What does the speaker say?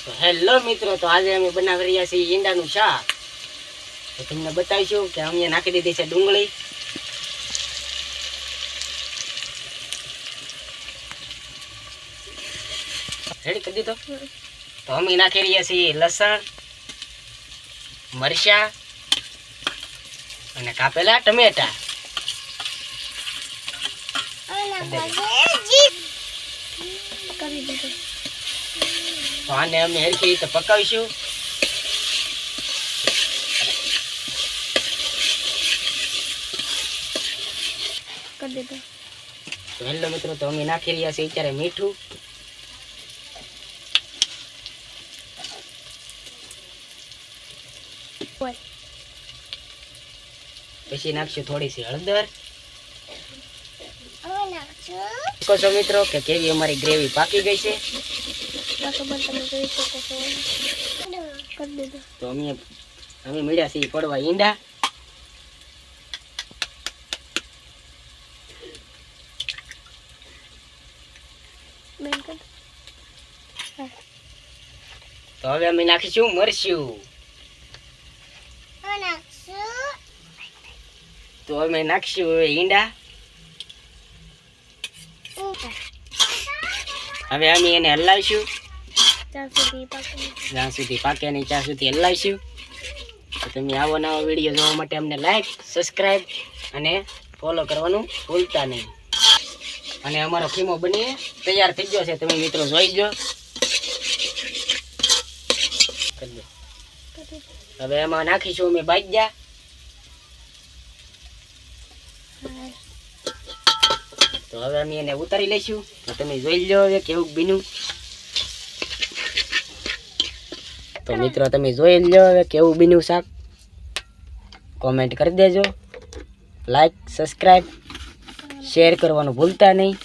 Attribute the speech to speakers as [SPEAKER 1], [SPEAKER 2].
[SPEAKER 1] તો હેલો મિત્રો, તો આજે અમે બનાવી રહ્યા છીએ ઈંડાનું શાક. તો તમને બતાવીશું કે અમે નાખી દીધી છે ડુંગળી, રેડી કરી દીધો. તો અમે નાખી રહ્યા છીએ લસણ, મરચાં અને કાપેલા ટમેટા. તો આને અમે હરખી રીતે પકાવીશું. તો હેલો મિત્રો, તો અમે નાખી રહ્યા છીએ અત્યારે મીઠું, પછી નાખશું થોડી સી હળદર. કહો છો મિત્રો કે કેવી અમારી ગ્રેવી પાકી ગઈ છે. તો અમે મળ્યા છીએ પડવા ઈંડા. તો હવે અમે નાખીશું મરચું. તો અમે નાખીશું હવે ઈંડા. હવે અમે એને હલાવીશું જ્યાં સુધી પાકે નહીં ત્યાં સુધી હલાવીશું. તો તમે આવો નવો વિડીયો જોવા માટે અમને લાઈક, સબસ્ક્રાઈબ અને ફોલો કરવાનું ભૂલતા નહીં. અને અમારો ખીમો બની તૈયાર થઈ ગયો છે, તમે મિત્રો જોઈ જો. હવે એમાં નાખીશું અમે બાજ્યા. તો હવે અમે એને ઉતારી લઈશું. તો તમે જોઈ લો હવે કેવું બીનું. તો મિત્રો તમે જોઈ લો હવે કેવું બીનું શાક. કોમેન્ટ કરી દેજો, લાઈક, સબસ્ક્રાઈબ, શેર કરવાનું ભૂલતા નહીં.